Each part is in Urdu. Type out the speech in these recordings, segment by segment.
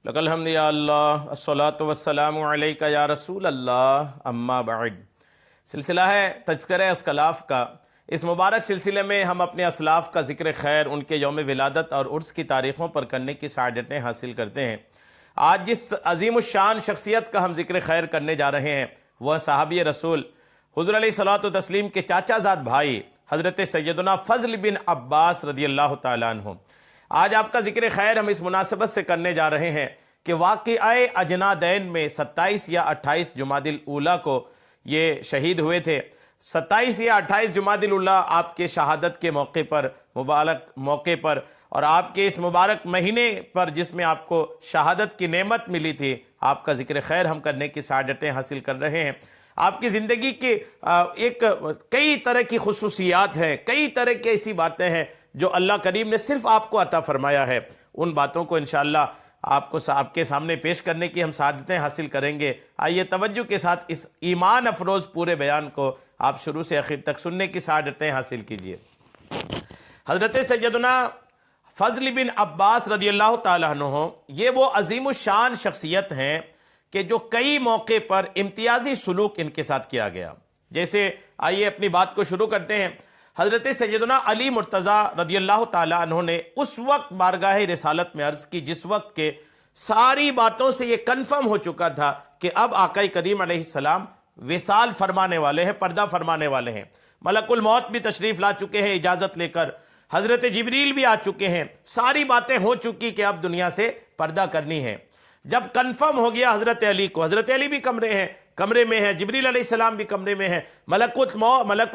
لک الحمد یا اللہ الصلاۃ والسلام علیک یا رسول اللہ اما بعد۔ سلسلہ ہے تذکرہ اسلاف کا۔ اس مبارک سلسلے میں ہم اپنے اسلاف کا ذکر خیر، ان کے یوم ولادت اور عرس کی تاریخوں پر کرنے کی سعادتیں حاصل کرتے ہیں۔ آج جس عظیم الشان شخصیت کا ہم ذکر خیر کرنے جا رہے ہیں وہ صحابی رسول حضور علیہ الصلوۃ والتسلیم کے چاچا زاد بھائی حضرت سیدنا فضل بن عباس رضی اللہ تعالیٰ عنہ۔ آج آپ کا ذکر خیر ہم اس مناسبت سے کرنے جا رہے ہیں کہ واقعہ اجنادین میں 27 یا 28 جمادی الاولیٰ کو یہ شہید ہوئے تھے۔ 27 یا 28 جمادی الاولیٰ آپ کے شہادت کے موقع پر، مبارک موقع پر، اور آپ کے اس مبارک مہینے پر جس میں آپ کو شہادت کی نعمت ملی تھی، آپ کا ذکر خیر ہم کرنے کی سعادتیں حاصل کر رہے ہیں۔ آپ کی زندگی کے کئی طرح کی خصوصیات ہیں، کئی طرح کی ایسی باتیں ہیں جو اللہ کریم نے صرف آپ کو عطا فرمایا ہے۔ ان باتوں کو انشاءاللہ آپ کے سامنے پیش کرنے کی ہم سعادتیں حاصل کریں گے۔ آئیے توجہ کے ساتھ اس ایمان افروز پورے بیان کو آپ شروع سے آخر تک سننے کی سعادتیں حاصل کیجئے۔ حضرت سیدنا فضل بن عباس رضی اللہ تعالیٰ عنہ یہ وہ عظیم الشان شخصیت ہیں کہ جو کئی موقع پر امتیازی سلوک ان کے ساتھ کیا گیا۔ جیسے آئیے اپنی بات کو شروع کرتے ہیں۔ حضرت سیدنا علی مرتضیٰ رضی اللہ تعالیٰ عنہ نے اس وقت بارگاہ رسالت میں عرض کی جس وقت کے ساری باتوں سے یہ کنفرم ہو چکا تھا کہ اب آقا کریم علیہ السلام وصال فرمانے والے ہیں، پردہ فرمانے والے ہیں۔ ملک الموت بھی تشریف لا چکے ہیں اجازت لے کر، حضرت جبریل بھی آ چکے ہیں، ساری باتیں ہو چکی کہ اب دنیا سے پردہ کرنی ہے۔ جب کنفرم ہو گیا حضرت علی کو، حضرت علی بھی کمرے میں ہیں، جبریل علیہ السلام بھی کمرے میں ہیں، ملک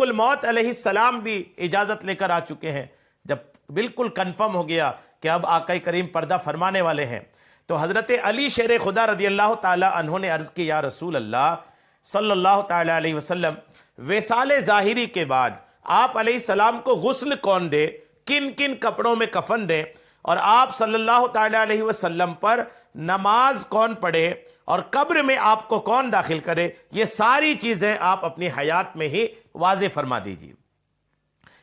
الموت علیہ السلام بھی اجازت لے کر آ چکے ہیں۔ جب بالکل کنفرم ہو گیا کہ اب آقا کریم پردہ فرمانے والے ہیں، تو حضرت علی شیر خدا رضی اللہ تعالی عنہ نے عرض کی، یا رسول اللہ صلی اللہ تعالی علیہ وسلم، وصال ظاہری کے بعد آپ علیہ السلام کو غسل کون دے، کن کن کپڑوں میں کفن دیں، اور آپ صلی اللہ تعالی علیہ وسلم پر نماز کون پڑھے، اور قبر میں آپ کو کون داخل کرے، یہ ساری چیزیں آپ اپنی حیات میں ہی واضح فرما دیجیے۔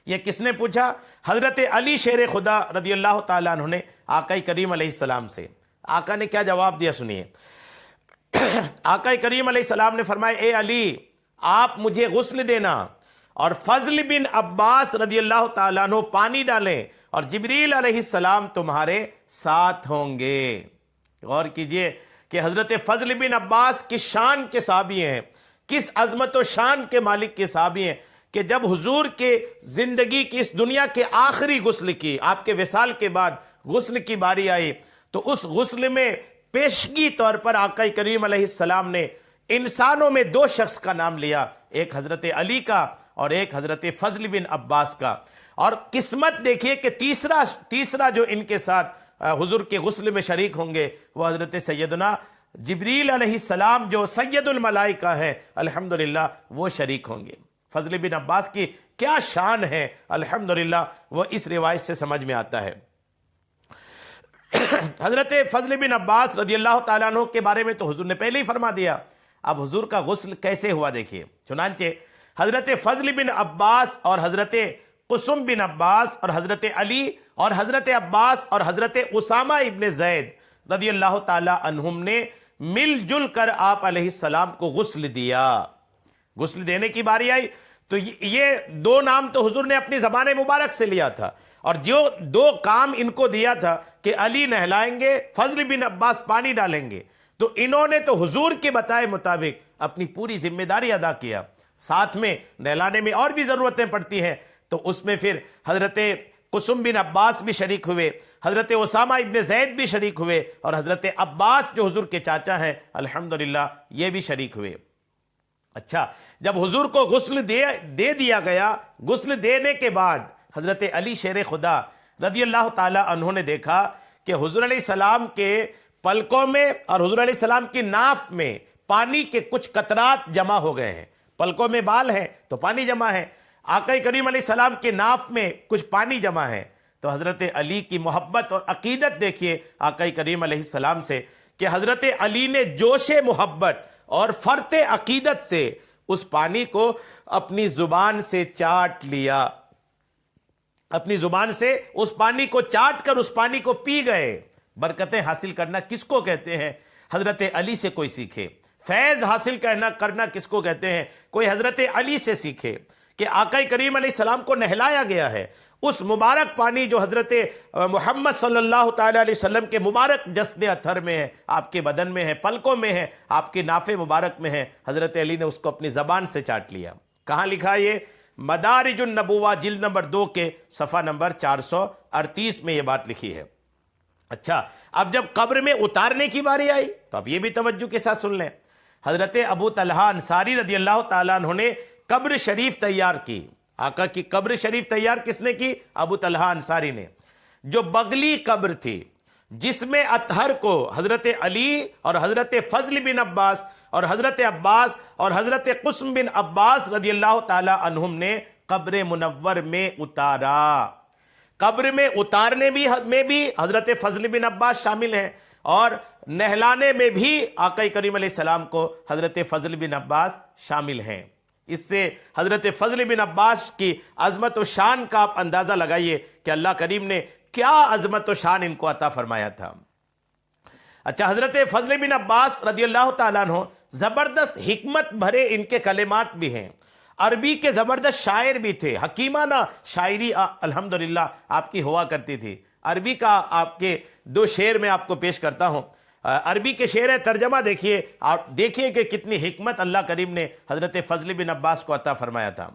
یہ کس نے پوچھا؟ حضرت علی شیر خدا رضی اللہ تعالیٰ عنہ نے آقا کریم علیہ السلام سے۔ آقا نے کیا جواب دیا سنیے۔ آقا کریم علیہ السلام نے فرمایا، اے علی آپ مجھے غسل دینا، اور فضل بن عباس رضی اللہ تعالیٰ عنہ پانی ڈالیں، اور جبریل علیہ السلام تمہارے ساتھ ہوں گے۔ غور کیجئے کہ حضرت فضل بن عباس کس شان کے صحابی ہیں، کس عظمت و شان کے مالک کے صحابی ہیں کہ جب حضور کے زندگی کی اس دنیا کے آخری غسل کی، آپ کے وصال کے بعد غسل کی باری آئی، تو اس غسل میں پیشگی طور پر آقا کریم علیہ السلام نے انسانوں میں دو شخص کا نام لیا، ایک حضرت علی کا اور ایک حضرت فضل بن عباس کا۔ اور قسمت دیکھیے کہ تیسرا جو ان کے ساتھ حضور کے غسل میں شریک ہوں گے وہ حضرت سیدنا جبریل علیہ السلام جو سید الملائکہ ہے، الحمدللہ وہ شریک ہوں گے۔ فضل بن عباس کی کیا شان ہے، الحمدللہ وہ اس روایت سے سمجھ میں آتا ہے۔ حضرت فضل بن عباس رضی اللہ تعالیٰ عنہ کے بارے میں تو حضور نے پہلے ہی فرما دیا، اب حضور کا غسل کیسے ہوا دیکھیے۔ چنانچہ حضرت فضل بن عباس اور حضرت قسم بن عباس اور حضرت علی اور حضرت عباس اور حضرت اسامہ ابن زید رضی اللہ تعالیٰ عنہم نے مل جل کر آپ علیہ السلام کو غسل دیا۔ غسل دینے کی باری آئی تو یہ دو نام تو حضور نے اپنی زبان مبارک سے لیا تھا، اور جو دو کام ان کو دیا تھا کہ علی نہلائیں گے، فضل بن عباس پانی ڈالیں گے، تو انہوں نے تو حضور کے بتائے مطابق اپنی پوری ذمہ داری ادا کیا۔ ساتھ میں نہلانے میں اور بھی ضرورتیں پڑتی ہیں، تو اس میں پھر حضرت قسم بن عباس بھی شریک ہوئے، حضرت اسامہ ابن زید بھی شریک ہوئے، اور حضرت عباس جو حضور کے چاچا ہیں الحمدللہ یہ بھی شریک ہوئے۔ اچھا، جب حضور کو غسل دے دیا گیا، غسل دینے کے بعد حضرت علی شیر خدا رضی اللہ تعالیٰ عنہ نے دیکھا کہ حضور علیہ السلام کے پلکوں میں اور حضور علیہ السلام کی ناف میں پانی کے کچھ قطرات جمع ہو گئے ہیں۔ پلکوں میں بال ہیں تو پانی جمع ہے، آقا کریم علیہ السلام کے ناف میں کچھ پانی جمع ہے۔ تو حضرت علی کی محبت اور عقیدت دیکھیے آقا کریم علیہ السلام سے کہ حضرت علی نے جوش محبت اور فرط عقیدت سے اس پانی کو اپنی زبان سے چاٹ لیا، اپنی زبان سے اس پانی کو چاٹ کر اس پانی کو پی گئے۔ برکتیں حاصل کرنا کس کو کہتے ہیں؟ حضرت علی سے کوئی سیکھے. فیض حاصل کرنا کس کو کہتے ہیں؟ کوئی حضرت علی سے سیکھے کہ آقا کریم علیہ السلام کو نہلایا گیا ہے. اس مبارک پانی جو حضرت محمد صلی اللہ تعالیٰ علیہ وسلم کے مبارک جسد اطہر میں ہے، آپ کے بدن میں ہے، پلکوں میں ہے، آپ کے ناف مبارک میں ہے، حضرت علی نے اس کو اپنی زبان سے چاٹ لیا. کہاں لکھا یہ؟ مدارج النبوہ جلد نمبر 2 کے صفحہ نمبر 438 میں یہ بات لکھی ہے. اچھا، اب جب قبر میں اتارنے کی باری آئی تو اب یہ بھی توجہ کے ساتھ سن لیں. حضرت ابو طلحہ انصاری رضی اللہ تعالیٰ عنہ نے قبر شریف تیار کی. آقا کی قبر شریف تیار کس نے کی؟ ابو طلحہ انصاری نے. جو بغلی قبر تھی جس میں اطہر کو حضرت علی اور حضرت فضل بن عباس اور حضرت عباس اور حضرت قسم بن عباس رضی اللہ تعالیٰ عنہم نے قبر منور میں اتارا. قبر میں اتارنے میں بھی حضرت فضل بن عباس شامل ہیں، اور نہلانے میں بھی آقا کریم علیہ السلام کو حضرت فضل بن عباس شامل ہیں. اس سے حضرت فضل بن عباس کی عظمت و شان کا آپ اندازہ لگائیے کہ اللہ کریم نے کیا عظمت و شان ان کو عطا فرمایا تھا. اچھا، حضرت فضل بن عباس رضی اللہ تعالیٰ عنہ زبردست حکمت بھرے ان کے کلمات بھی ہیں. عربی کے زبردست شاعر بھی تھے. حکیمانہ شاعری الحمدللہ آپ کی ہوا کرتی تھی. عربی کا آپ کے 2 شعر میں آپ کو پیش کرتا ہوں. عربی کے شعر ترجمہ دیکھیے اور دیکھیے کہ کتنی حکمت اللہ کریم نے حضرت فضل بن عباس کو عطا فرمایا تھا.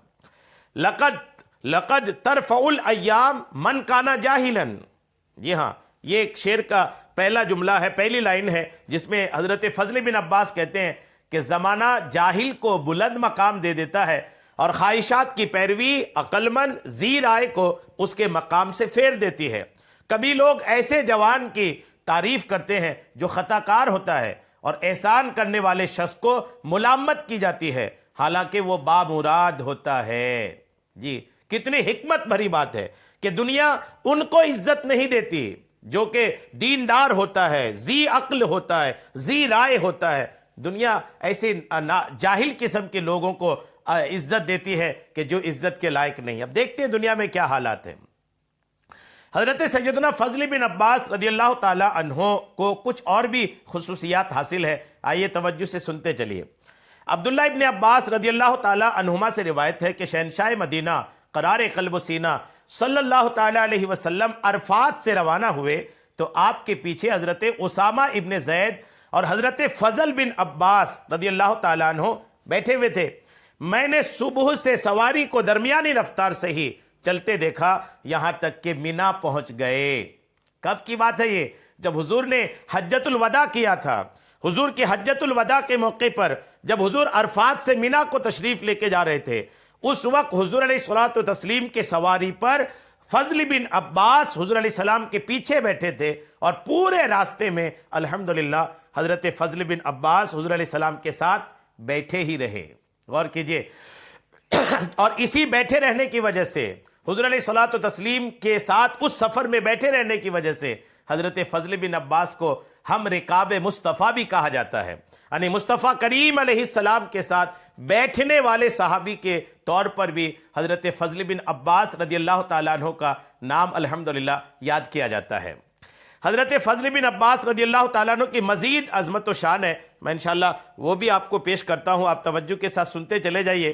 لقد ترفع الایام من کانا جاہلا. جی ہاں، یہ ایک شعر کا پہلا جملہ ہے، پہلی لائن ہے، جس میں حضرت فضل بن عباس کہتے ہیں کہ زمانہ جاہل کو بلند مقام دے دیتا ہے اور خواہشات کی پیروی عقل مند ذی رائے کو اس کے مقام سے پھیر دیتی ہے. کبھی لوگ ایسے جوان کی تعریف کرتے ہیں جو خطا کار ہوتا ہے، اور احسان کرنے والے شخص کو ملامت کی جاتی ہے حالانکہ وہ بامراد ہوتا ہے. جی، کتنی حکمت بھری بات ہے کہ دنیا ان کو عزت نہیں دیتی جو کہ دیندار ہوتا ہے، ذی عقل ہوتا ہے، ذی رائے ہوتا ہے. دنیا ایسے جاہل قسم کے لوگوں کو عزت دیتی ہے کہ جو عزت کے لائق نہیں. اب دیکھتے ہیں دنیا میں کیا حالات ہیں. حضرت سیدنا فضل بن عباس رضی اللہ تعالیٰ عنہ کو کچھ اور بھی خصوصیات حاصل ہے. آئیے توجہ سے سنتے چلیے. عبداللہ ابن عباس رضی اللہ تعالیٰ عنہما سے روایت ہے کہ شہنشاہ مدینہ قرار قلب و سینہ صلی اللہ تعالیٰ علیہ وسلم عرفات سے روانہ ہوئے تو آپ کے پیچھے حضرت اسامہ ابن زید اور حضرت فضل بن عباس رضی اللہ تعالیٰ عنہ بیٹھے ہوئے تھے. میں نے صبح سے سواری کو درمیانی رفتار سے ہی چلتے دیکھا یہاں تک کہ مینا پہنچ گئے. کب کی بات ہے یہ؟ جب حضور نے حجت الوداع کیا تھا. حضور کی حجت الوداع کے موقع پر جب حضور عرفات سے مینا کو تشریف لے کے جا رہے تھے، اس وقت حضور علیہ الصلوۃ والتسلیم کے سواری پر فضل بن عباس حضور علیہ السلام کے پیچھے بیٹھے تھے، اور پورے راستے میں الحمدللہ حضرت فضل بن عباس حضور علیہ السلام کے ساتھ بیٹھے ہی رہے. غور کیجئے. اور اسی بیٹھے رہنے کی وجہ سے حضور علیہ الصلوۃ والتسلیم کے ساتھ اس سفر میں بیٹھے رہنے کی وجہ سے حضرت فضل بن عباس کو ہم رکاب مصطفیٰ بھی کہا جاتا ہے. یعنی مصطفیٰ کریم علیہ السلام کے ساتھ بیٹھنے والے صحابی کے طور پر بھی حضرت فضل بن عباس رضی اللہ تعالیٰ عنہ کا نام الحمدللہ یاد کیا جاتا ہے. حضرت فضل بن عباس رضی اللہ تعالیٰ عنہ کی مزید عظمت و شان ہے. میں انشاءاللہ وہ بھی آپ کو پیش کرتا ہوں، آپ توجہ کے ساتھ سنتے چلے جائیے.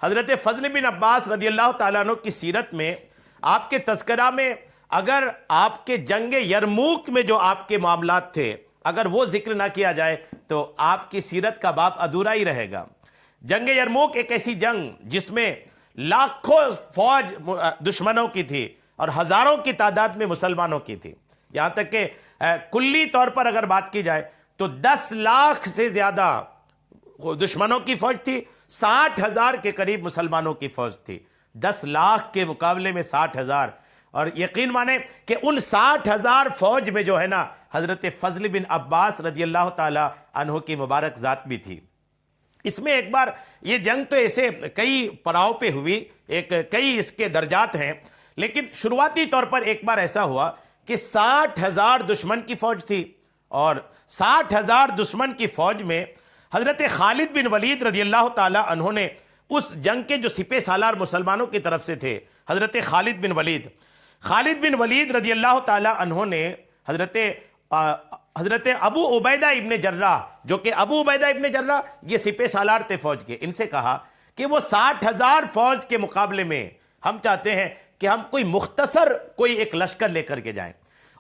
حضرت فضل بن عباس رضی اللہ تعالیٰ عنہ کی سیرت میں آپ کے تذکرہ میں اگر آپ کے جنگ یرموک میں جو آپ کے معاملات تھے اگر وہ ذکر نہ کیا جائے تو آپ کی سیرت کا باب ادھورا ہی رہے گا. جنگ یرموک ایک ایسی جنگ جس میں لاکھوں فوج دشمنوں کی تھی اور ہزاروں کی تعداد میں مسلمانوں کی تھی. یہاں تک کہ کلی طور پر اگر بات کی جائے تو 10 لاکھ سے زیادہ دشمنوں کی فوج تھی، 60,000 کے قریب مسلمانوں کی فوج تھی. 10 لاکھ کے مقابلے میں 60,000. اور یقین مانیں کہ ان 60,000 فوج میں جو ہے نا حضرت فضل بن عباس رضی اللہ تعالی عنہ کی مبارک ذات بھی تھی. اس میں ایک بار یہ جنگ تو ایسے کئی پڑاؤ پہ ہوئی، کئی اس کے درجات ہیں، لیکن شروعاتی طور پر ایک بار ایسا ہوا کہ 60,000 دشمن کی فوج تھی، اور 60,000 دشمن کی فوج میں حضرت خالد بن ولید رضی اللہ تعالی عنہ نے اس جنگ کے جو سپہ سالار مسلمانوں کی طرف سے تھے حضرت خالد بن ولید رضی اللہ تعالی عنہ نے حضرت حضرت ابو عبیدہ ابن جراح، جو کہ ابو عبیدہ ابن جراح یہ سپہ سالار تھے فوج کے، ان سے کہا کہ وہ 60,000 فوج کے مقابلے میں ہم چاہتے ہیں کہ ہم کوئی مختصر کوئی ایک لشکر لے کر کے جائیں،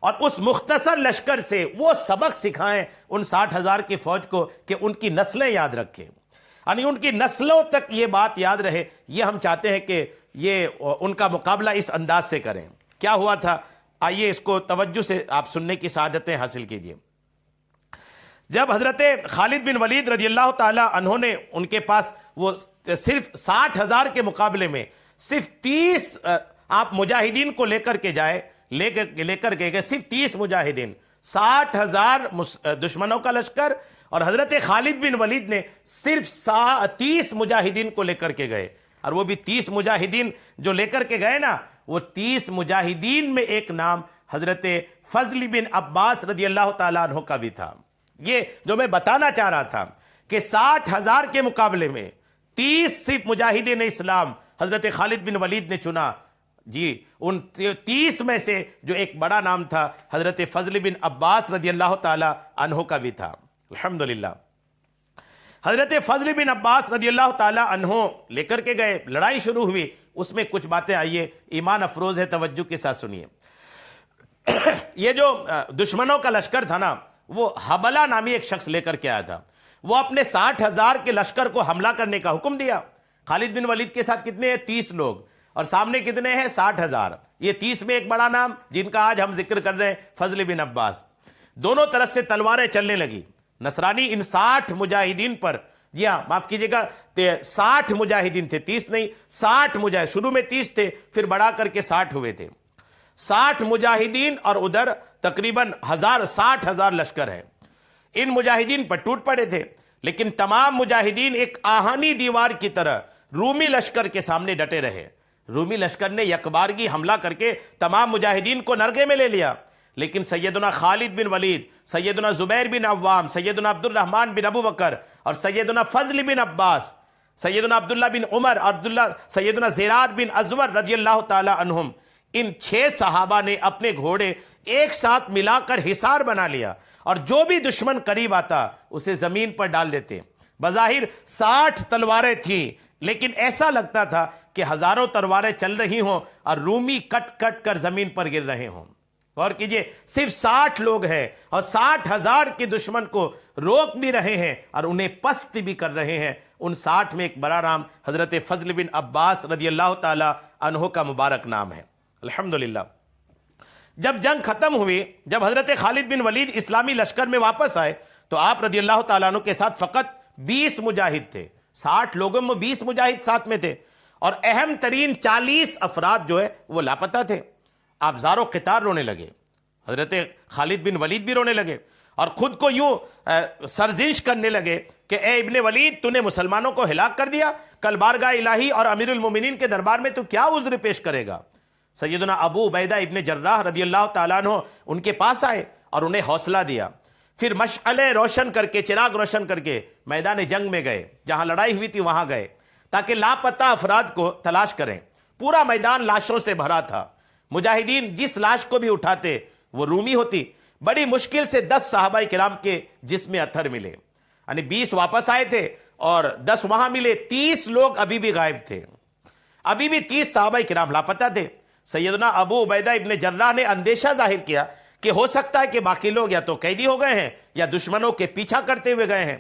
اور اس مختصر لشکر سے وہ سبق سکھائیں ان 60,000 کی فوج کو کہ ان کی نسلیں یاد رکھیں، یعنی ان کی نسلوں تک یہ بات یاد رہے۔ یہ ہم چاہتے ہیں کہ یہ ان کا مقابلہ اس انداز سے کریں۔ کیا ہوا تھا، آئیے اس کو توجہ سے آپ سننے کی سعادتیں حاصل کیجئے۔ جب حضرت خالد بن ولید رضی اللہ تعالی عنہ نے ان کے پاس وہ صرف 60,000 کے مقابلے میں صرف 30 آپ مجاہدین کو لے کر کے گئے، صرف 30 مجاہدین، 60,000 دشمنوں کا لشکر، اور حضرت خالد بن ولید نے صرف 30 مجاہدین کو لے کر کے گئے، اور وہ بھی 30 مجاہدین جو لے کر کے گئے نا، وہ 30 مجاہدین میں ایک نام حضرت فضل بن عباس رضی اللہ تعالیٰ عنہ کا بھی تھا۔ یہ جو میں بتانا چاہ رہا تھا کہ 60,000 کے مقابلے میں 30 صرف مجاہدین اسلام حضرت خالد بن ولید نے چنا، جی ان 30 میں سے جو ایک بڑا نام تھا حضرت فضل بن عباس رضی اللہ تعالی عنہ کا بھی تھا۔ الحمدللہ حضرت فضل بن عباس رضی اللہ تعالی عنہ لے کر کے گئے، لڑائی شروع ہوئی، اس میں کچھ باتیں آئیے ایمان افروز ہے، توجہ کے ساتھ سنیے۔ یہ جو دشمنوں کا لشکر تھا نا، وہ حبلہ نامی ایک شخص لے کر کے آیا تھا، وہ اپنے 60,000 کے لشکر کو حملہ کرنے کا حکم دیا۔ خالد بن ولید کے ساتھ کتنے ہیں؟ 30 لوگ، اور سامنے کتنے ہیں؟ 60,000۔ یہ 30 میں ایک بڑا نام جن کا آج ہم ذکر کر رہے ہیں، فضل بن عباس۔ دونوں طرف سے تلواریں چلنے لگی، نصرانی ان 60 مجاہدین پر، جی ہاں معاف کیجیے گا، 60 مجاہدین تھے، 30 نہیں، 60 مجاہد، شروع میں 30 تھے پھر بڑھا کر کے 60 ہوئے تھے، 60 مجاہدین، اور ادھر تقریباً 60,000 لشکر ہے۔ ان مجاہدین پر ٹوٹ پڑے تھے، لیکن تمام مجاہدین ایک آہنی دیوار کی طرح رومی لشکر کے سامنے ڈٹے رہے۔ رومی لشکر نے یکبارگی حملہ کر کے تمام مجاہدین کو نرغے میں لے لیا، لیکن سیدنا خالد بن ولید، سیدنا زبیر بن عوام، سیدنا عبد الرحمن بن ابو بکر، اور سیدنا فضل بن عباس، سیدنا عبداللہ بن عمر، سیدنا زیراد بن ازور رضی اللہ تعالی عنہم، ان 6 صحابہ نے اپنے گھوڑے ایک ساتھ ملا کر حصار بنا لیا، اور جو بھی دشمن قریب آتا اسے زمین پر ڈال دیتے۔ بظاہر 60 تلواریں تھیں، لیکن ایسا لگتا تھا کہ ہزاروں تلواریں چل رہی ہوں اور رومی کٹ کٹ کر زمین پر گر رہے ہوں۔ غور کیجئے، صرف 60 لوگ ہیں اور 60,000 کے دشمن کو روک بھی رہے ہیں اور انہیں پست بھی کر رہے ہیں۔ ان 60 میں ایک بڑا نام حضرت فضل بن عباس رضی اللہ تعالی عنہ کا مبارک نام ہے۔ الحمدللہ جب جنگ ختم ہوئی، جب حضرت خالد بن ولید اسلامی لشکر میں واپس آئے تو آپ رضی اللہ تعالیٰ عنہ کے ساتھ فقط 20 مجاہد تھے۔ 60 لوگوں میں 20 مجاہد ساتھ میں تھے، اور اہم ترین 40 افراد جو ہے وہ لاپتہ تھے۔ آپ زار و قطار رونے لگے، حضرت خالد بن ولید بھی رونے لگے، اور خود کو یوں سرزنش کرنے لگے کہ اے ابن ولید، تو نے مسلمانوں کو ہلاک کر دیا، کل بارگاہ الہی اور امیر المومنین کے دربار میں تو کیا عذر پیش کرے گا؟ سیدنا ابو عبیدہ ابن جراح رضی اللہ تعالیٰ عنہ ان کے پاس آئے اور انہیں حوصلہ دیا، پھر مشعلیں روشن کر کے، چراغ روشن کر کے میدان جنگ میں گئے، جہاں لڑائی ہوئی تھی وہاں گئے تاکہ لاپتہ افراد کو تلاش کریں۔ پورا میدان لاشوں سے بھرا تھا، مجاہدین جس لاش کو بھی اٹھاتے وہ رومی ہوتی۔ بڑی مشکل سے 10 صحابہ کرام کے جسم اثر ملے، یعنی 20 واپس آئے تھے اور 10 وہاں ملے، 30 لوگ ابھی بھی غائب تھے، ابھی بھی 30 صحابہ کرام لاپتہ تھے۔ سیدنا ابو عبیدہ ابن جراح نے اندیشہ ظاہر کیا کہ ہو سکتا ہے کہ باقی لوگ یا تو قیدی ہو گئے ہیں یا دشمنوں کے پیچھا کرتے ہوئے گئے ہیں،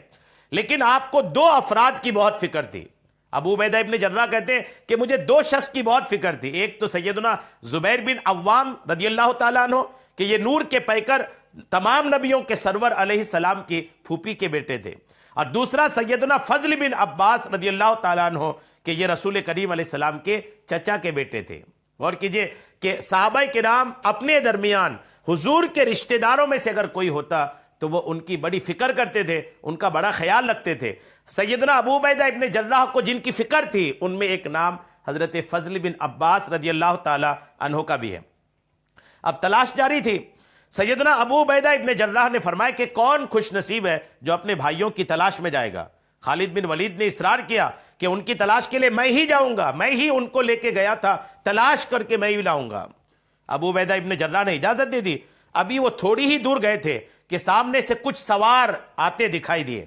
لیکن آپ کو 2 افراد کی بہت فکر تھی۔ ابو عبیدہ ابن جراح کہتے ہیں کہ مجھے 2 شخص کی بہت فکر تھی، ایک تو سیدنا زبیر بن عوام رضی اللہ تعالیٰ عنہ کہ یہ نور کے پیکر تمام نبیوں کے سرور علیہ السلام کی پھوپھی کے بیٹے تھے، اور دوسرا سیدنا فضل بن عباس رضی اللہ تعالیٰ عنہ کہ یہ رسول کریم علیہ السلام کے چچا کے بیٹے تھے۔ غور کیجئے کہ صحابہ کرام اپنے درمیان حضور کے رشتہ داروں میں سے اگر کوئی ہوتا تو وہ ان کی بڑی فکر کرتے تھے، ان کا بڑا خیال رکھتے تھے۔ سیدنا ابو عبیدہ ابن جراح کو جن کی فکر تھی ان میں ایک نام حضرت فضل بن عباس رضی اللہ تعالی عنہ کا بھی ہے۔ اب تلاش جاری تھی۔ سیدنا ابو عبیدہ ابن جراح نے فرمایا کہ کون خوش نصیب ہے جو اپنے بھائیوں کی تلاش میں جائے گا۔ خالد بن ولید نے اصرار کیا کہ ان کی تلاش کے لیے میں ہی جاؤں گا، میں ہی ان کو لے کے گیا تھا، تلاش کر کے میں ہی لاؤں گا۔ ابو عبیدہ ابن جراح نے اجازت دے دی۔ ابھی وہ تھوڑی ہی دور گئے تھے کہ سامنے سے کچھ سوار آتے دکھائی دیے.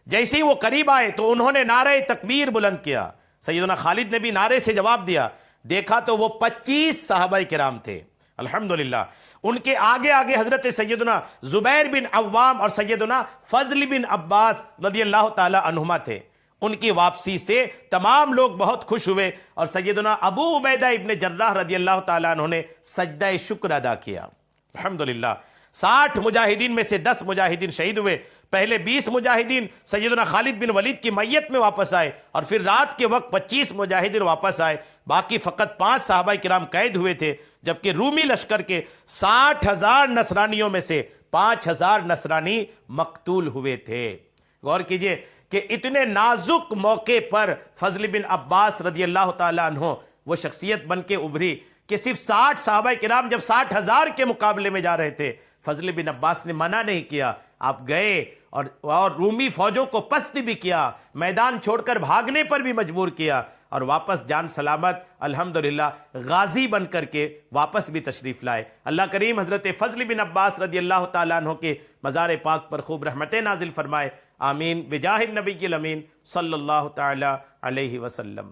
جیسے ہی وہ قریب آئے تو انہوں نے نعرہ تکبیر بلند کیا. سیدنا خالد نے بھی نعرے سے جواب دیا. دیکھا تو وہ 25 صحابہ کرام تھے. الحمدللہ ان کے آگے آگے حضرت سیدنا زبیر بن عوام اور سیدنا فضل بن عباس رضی اللہ تعالی عنہما تھے. ان کی واپسی سے تمام لوگ بہت خوش ہوئے اور سیدنا ابو عبیدہ ابن جراح رضی اللہ تعالیٰ عنہ نے سجدہ شکر ادا کیا. الحمدللہ 60 مجاہدین میں سے 10 مجاہدین شہید ہوئے. پہلے 20 مجاہدین سیدنا خالد بن ولید کی میت میں واپس آئے اور پھر رات کے وقت 25 مجاہدین واپس آئے. باقی فقط 5 صحابہ کرام قید ہوئے تھے، جبکہ رومی لشکر کے 60,000 نصرانیوں میں سے 5,000 نصرانی مقتول ہوئے تھے. غور کیجئے کہ اتنے نازک موقع پر فضل بن عباس رضی اللہ تعالیٰ عنہ وہ شخصیت بن کے ابھری کہ صرف 60 صحابہ کرام جب 60,000 کے مقابلے میں جا رہے تھے، فضل بن عباس نے منع نہیں کیا. آپ گئے اور رومی فوجوں کو پست بھی کیا، میدان چھوڑ کر بھاگنے پر بھی مجبور کیا، اور واپس جان سلامت الحمدللہ غازی بن کر کے واپس بھی تشریف لائے. اللہ کریم حضرت فضل بن عباس رضی اللہ تعالیٰ عنہ کے مزار پاک پر خوب رحمتیں نازل فرمائے. آمین بجاہ النبی الامین صلی اللہ تعالی علیہ وسلم.